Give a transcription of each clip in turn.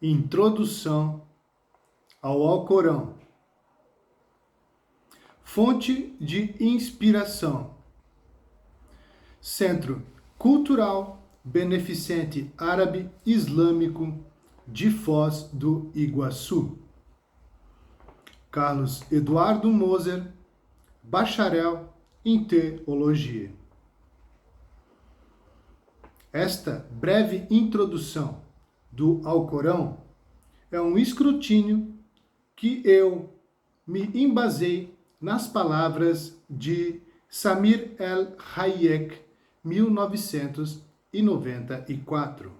Introdução ao Alcorão. Fonte de inspiração. Centro Cultural Beneficente Árabe Islâmico de Foz do Iguaçu. Carlos Eduardo Moser, bacharel em Teologia. Esta breve introdução do Alcorão é um escrutínio que eu me embasei nas palavras de Samir El-Hayek, 1994.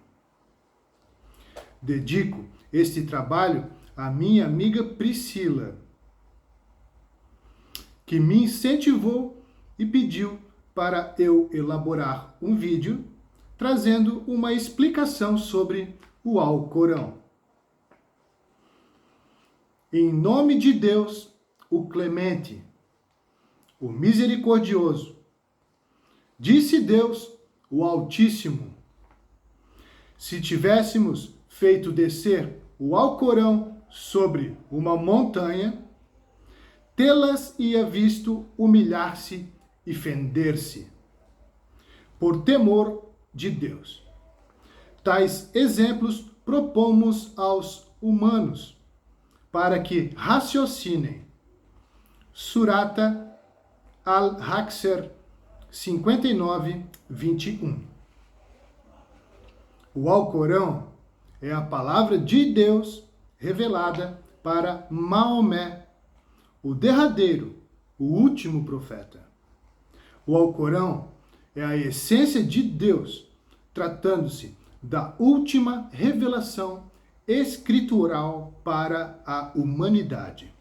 Dedico este trabalho à minha amiga Priscila, que me incentivou e pediu para eu elaborar um vídeo trazendo uma explicação sobre o Alcorão. Em nome de Deus, o Clemente, o Misericordioso, disse Deus, o Altíssimo: se tivéssemos feito descer o Alcorão sobre uma montanha, tê-las ia visto humilhar-se e fender-se, por temor de Deus. Tais exemplos propomos aos humanos, para que raciocinem. Surata Al-Haksher 59, 21. O Alcorão é a palavra de Deus revelada para Maomé, o derradeiro, o último profeta. O Alcorão é a essência de Deus, tratando-se da última revelação escritural para a humanidade.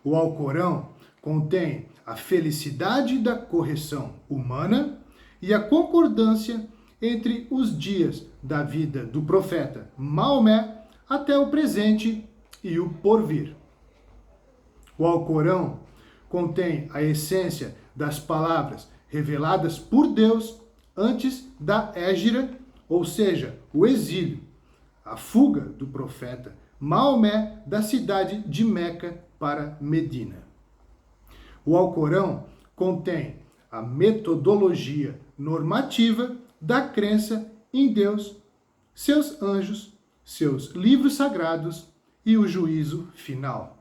O Alcorão contém a felicidade da correção humana e a concordância entre os dias da vida do profeta Maomé até o presente e o porvir. O Alcorão contém a essência das palavras reveladas por Deus antes da hégira, ou seja, o exílio, a fuga do profeta Maomé da cidade de Meca para Medina. O Alcorão contém a metodologia normativa da crença em Deus, seus anjos, seus livros sagrados e o juízo final.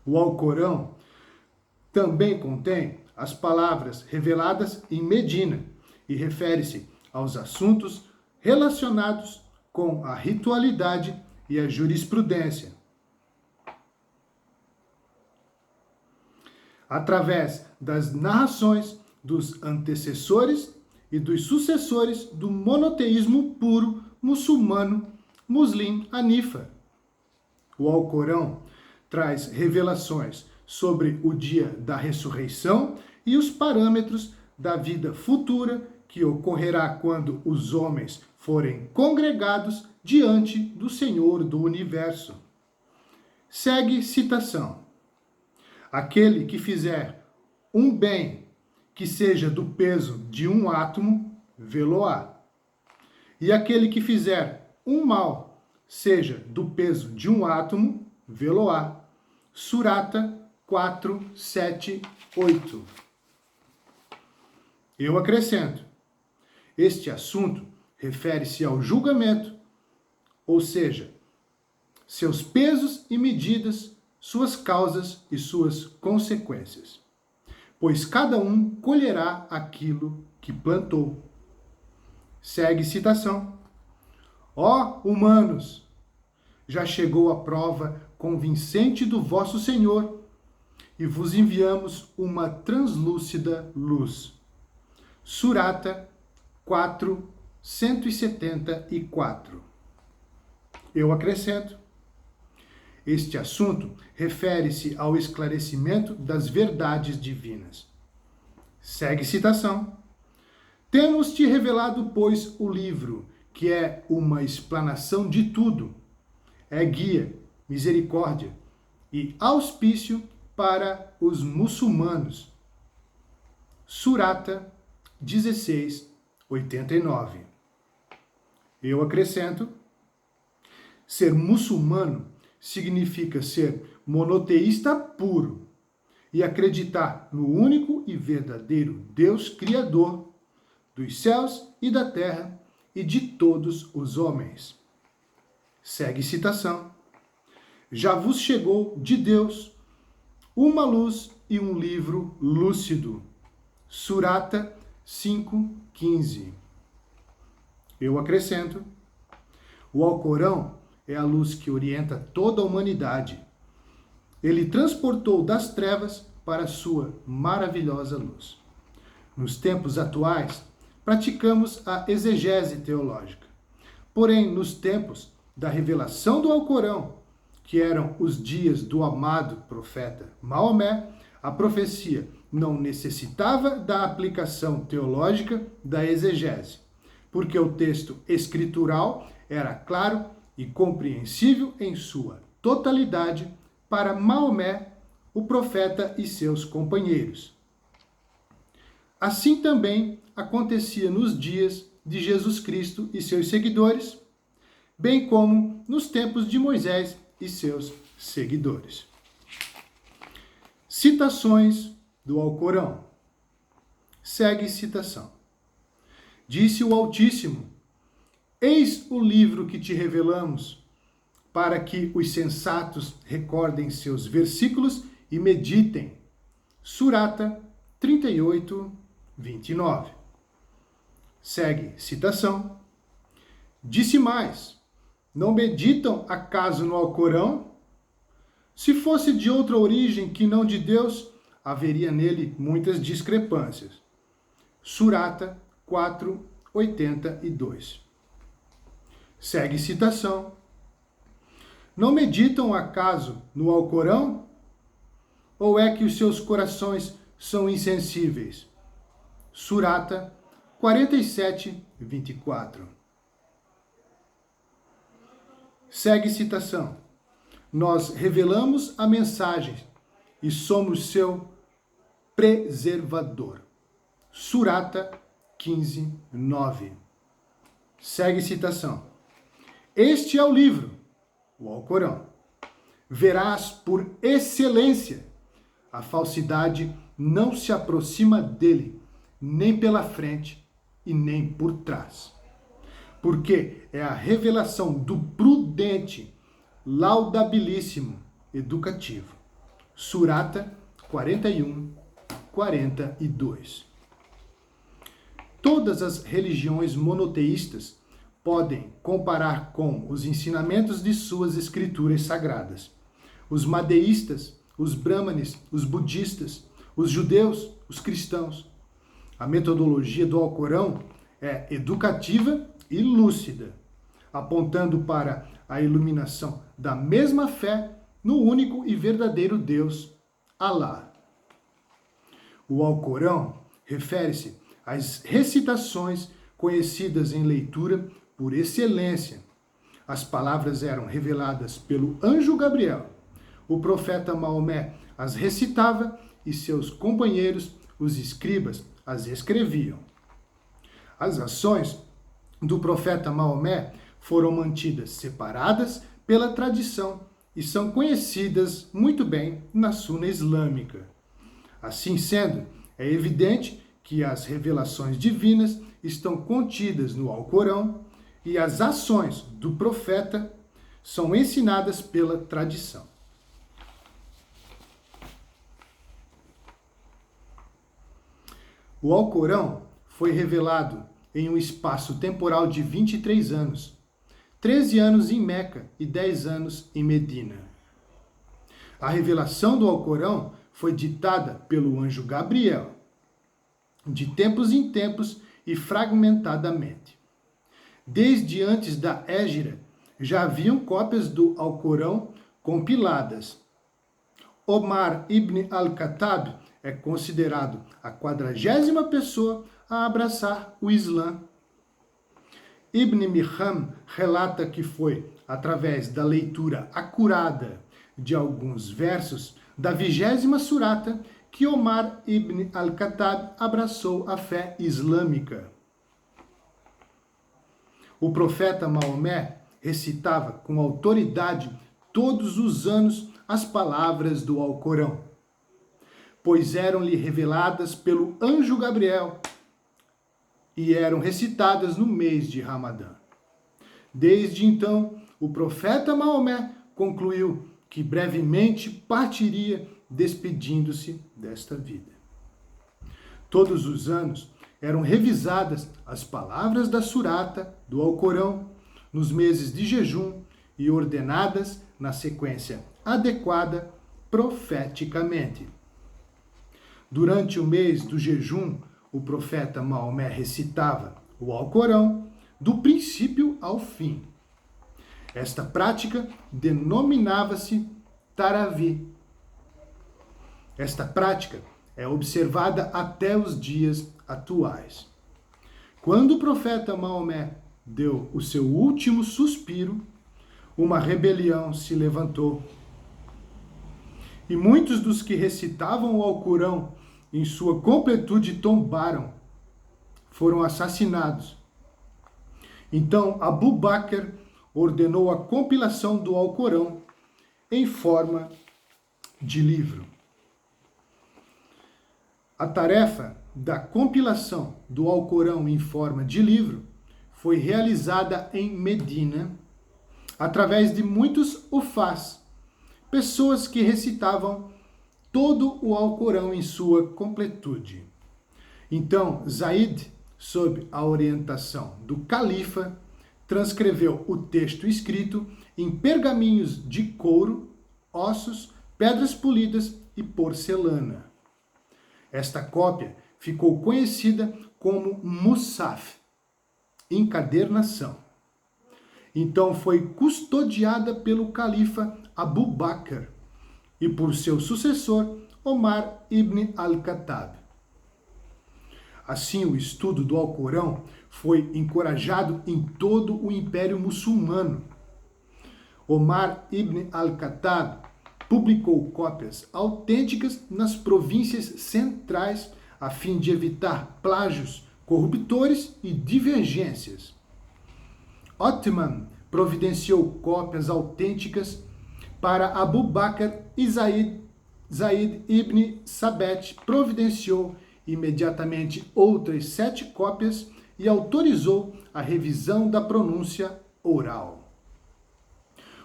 O Alcorão também contém as palavras reveladas em Medina e refere-se aos assuntos relacionados com a ritualidade e a jurisprudência. Através das narrações dos antecessores e dos sucessores do monoteísmo puro muçulmano Muslim Hanifa. O Alcorão traz revelações sobre o dia da ressurreição e os parâmetros da vida futura que ocorrerá quando os homens forem congregados diante do Senhor do Universo. Segue citação. Aquele que fizer um bem que seja do peso de um átomo, vê-lo-á. E aquele que fizer um mal, seja do peso de um átomo, vê-lo-á. Surata 4, 7, 8. Eu acrescento. Este assunto refere-se ao julgamento, ou seja, seus pesos e medidas, suas causas e suas consequências. Pois cada um colherá aquilo que plantou. Segue citação. Ó humanos, já chegou a prova convincente do vosso Senhor, e vos enviamos uma translúcida luz. Surata 4, 174. Eu acrescento. Este assunto refere-se ao esclarecimento das verdades divinas. Segue citação. Temos-te revelado, pois, o livro, que é uma explanação de tudo. É guia, misericórdia e auspício para os muçulmanos. Surata 16, 89. Eu acrescento. Ser muçulmano significa ser monoteísta puro e acreditar no único e verdadeiro Deus Criador dos céus e da terra e de todos os homens. Segue citação. Já vos chegou de Deus uma luz e um livro lúcido. Surata 5:15. Eu acrescento: o Alcorão é a luz que orienta toda a humanidade. Ele transportou das trevas para a sua maravilhosa luz. Nos tempos atuais, praticamos a exegese teológica. Porém, nos tempos da revelação do Alcorão, que eram os dias do amado profeta Maomé, a profecia não necessitava da aplicação teológica da exegese, porque o texto escritural era claro e compreensível em sua totalidade para Maomé, o profeta e seus companheiros. Assim também acontecia nos dias de Jesus Cristo e seus seguidores, bem como nos tempos de Moisés e seus seguidores. Citações do Alcorão. Segue citação. Disse o Altíssimo: eis o livro que te revelamos, para que os sensatos recordem seus versículos e meditem. Surata 38:29. Segue citação. Disse mais: não meditam acaso no Alcorão? Se fosse de outra origem que não de Deus, haveria nele muitas discrepâncias. Surata 4:82. Segue citação. Não meditam acaso no Alcorão? Ou é que os seus corações são insensíveis? Surata 47:24. Segue citação. Nós revelamos a mensagem e somos seu preservador. Surata 15:9. Segue citação. Este é o livro, o Alcorão. Verás por excelência. A falsidade não se aproxima dele, nem pela frente e nem por trás. Porque é a revelação do prudente, laudabilíssimo, educativo. Surata 41:42. Todas as religiões monoteístas podem comparar com os ensinamentos de suas escrituras sagradas. Os madeístas, os brahmanes, os budistas, os judeus, os cristãos. A metodologia do Alcorão é educativa e lúcida, apontando para a iluminação da mesma fé no único e verdadeiro Deus, Alá. O Alcorão refere-se às recitações conhecidas em leitura por excelência. As palavras eram reveladas pelo anjo Gabriel. O profeta Maomé as recitava e seus companheiros, os escribas, as escreviam. As ações do profeta Maomé foram mantidas separadas pela tradição e são conhecidas muito bem na Suna islâmica. Assim sendo, é evidente que as revelações divinas estão contidas no Alcorão e as ações do profeta são ensinadas pela tradição. O Alcorão foi revelado em um espaço temporal de 23 anos, 13 anos em Meca e 10 anos em Medina. A revelação do Alcorão foi ditada pelo anjo Gabriel, de tempos em tempos e fragmentadamente. Desde antes da Hégira, já haviam cópias do Alcorão compiladas. Omar ibn al-Khattab é considerado a 40ª pessoa a abraçar o Islã. Ibn Miham relata que foi através da leitura acurada de alguns versos da 20ª surata que Omar ibn al-Khattab abraçou a fé islâmica. O profeta Maomé recitava com autoridade todos os anos as palavras do Alcorão, pois eram-lhe reveladas pelo anjo Gabriel e eram recitadas no mês de Ramadã. Desde então, o profeta Maomé concluiu que brevemente partiria, despedindo-se desta vida. Todos os anos eram revisadas as palavras da surata do Alcorão nos meses de jejum e ordenadas na sequência adequada profeticamente. Durante o mês do jejum, o profeta Maomé recitava o Alcorão do princípio ao fim. Esta prática denominava-se Taravi. Esta prática é observada até os dias atuais. Quando o profeta Maomé deu o seu último suspiro, uma rebelião se levantou. E muitos dos que recitavam o Alcorão em sua completude tombaram, foram assassinados. Então Abu Bakr ordenou a compilação do Alcorão em forma de livro. A tarefa da compilação do Alcorão em forma de livro foi realizada em Medina, através de muitos ufás, pessoas que recitavam todo o Alcorão em sua completude. Então, Zaid, sob a orientação do califa, transcreveu o texto escrito em pergaminhos de couro, ossos, pedras polidas e porcelana. Esta cópia ficou conhecida como Musaf, encadernação. Então foi custodiada pelo califa Abu Bakr e por seu sucessor Omar ibn al-Khattab. Assim, o estudo do Alcorão foi encorajado em todo o Império Muçulmano. Omar ibn al-Khattab publicou cópias autênticas nas províncias centrais a fim de evitar plágios, corruptores e divergências. Othman providenciou cópias autênticas para Abu Bakr e Zaid ibn Sabet providenciou imediatamente outras 7 cópias e autorizou a revisão da pronúncia oral.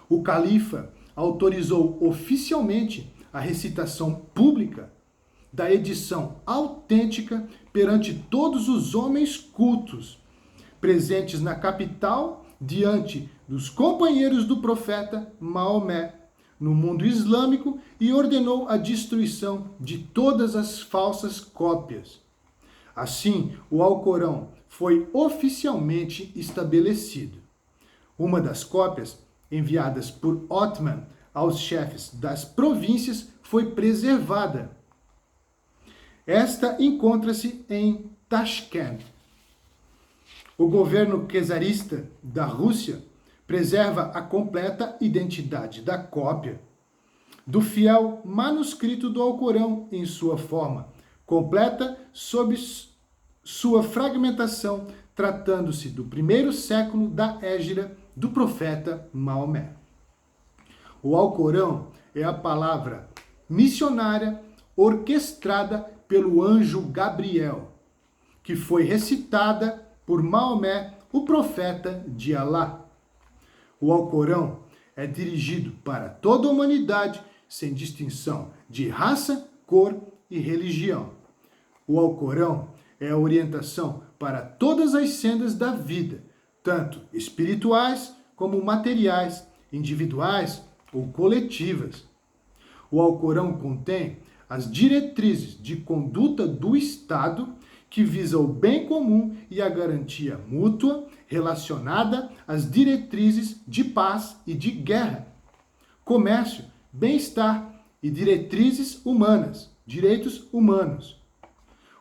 O califa autorizou oficialmente a recitação pública da edição autêntica perante todos os homens cultos presentes na capital diante dos companheiros do profeta Maomé no mundo islâmico e ordenou a destruição de todas as falsas cópias. Assim, o Alcorão foi oficialmente estabelecido. Uma das cópias, enviadas por Othman aos chefes das províncias, foi preservada. Esta encontra-se em Tashkent. O governo czarista da Rússia preserva a completa identidade da cópia do fiel manuscrito do Alcorão em sua forma completa sob sua fragmentação, tratando-se do 1º século da Égira do profeta Maomé. O Alcorão é a palavra missionária orquestrada pelo anjo Gabriel, que foi recitada por Maomé, o profeta de Alá. O Alcorão é dirigido para toda a humanidade, sem distinção de raça, cor e religião. O Alcorão é a orientação para todas as sendas da vida, tanto espirituais como materiais, individuais ou coletivas. O Alcorão contém as diretrizes de conduta do Estado que visa o bem comum e a garantia mútua relacionada às diretrizes de paz e de guerra, comércio, bem-estar e diretrizes humanas, direitos humanos.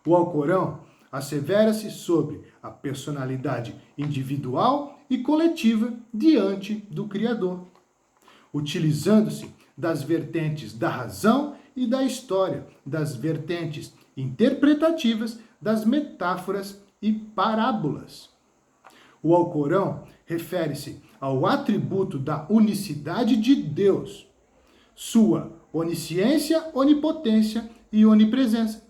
O Alcorão assevera-se sobre a personalidade individual e coletiva diante do Criador, utilizando-se das vertentes da razão e da história, das vertentes interpretativas, das metáforas e parábolas. O Alcorão refere-se ao atributo da unicidade de Deus, sua onisciência, onipotência e onipresença.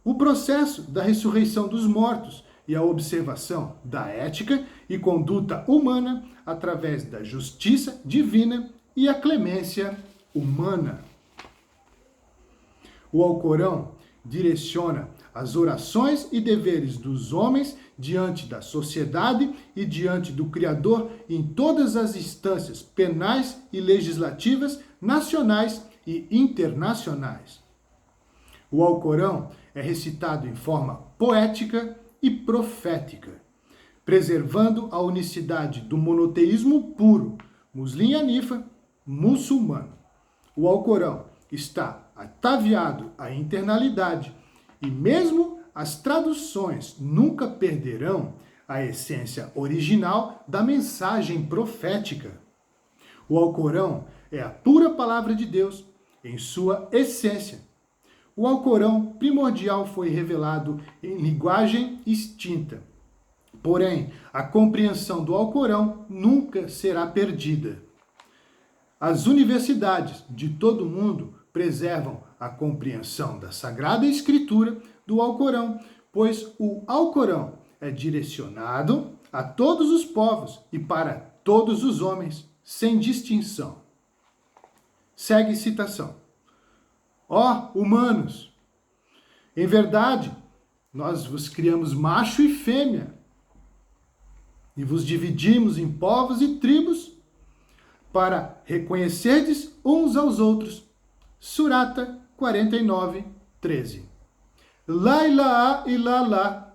O processo da ressurreição dos mortos e a observação da ética e conduta humana através da justiça divina e a clemência humana. O Alcorão direciona as orações e deveres dos homens diante da sociedade e diante do Criador em todas as instâncias penais e legislativas, nacionais e internacionais. O Alcorão é recitado em forma poética e profética, preservando a unicidade do monoteísmo puro, Muslim Hanifa, muçulmano. O Alcorão está ataviado à internalidade e mesmo as traduções nunca perderão a essência original da mensagem profética. O Alcorão é a pura palavra de Deus em sua essência. O Alcorão primordial foi revelado em linguagem extinta. Porém, a compreensão do Alcorão nunca será perdida. As universidades de todo o mundo preservam a compreensão da Sagrada Escritura do Alcorão, pois o Alcorão é direcionado a todos os povos e para todos os homens, sem distinção. Segue citação. Ó humanos, em verdade, nós vos criamos macho e fêmea, e vos dividimos em povos e tribos, para reconhecerdes uns aos outros. Surata 49, 13. La ilaha illallah,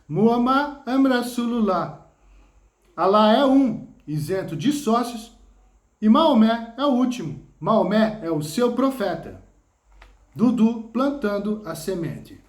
Muhammad Rasulullah. Alá é um, isento de sócios, e Maomé é o último. Maomé é o seu profeta. Dudu plantando a semente.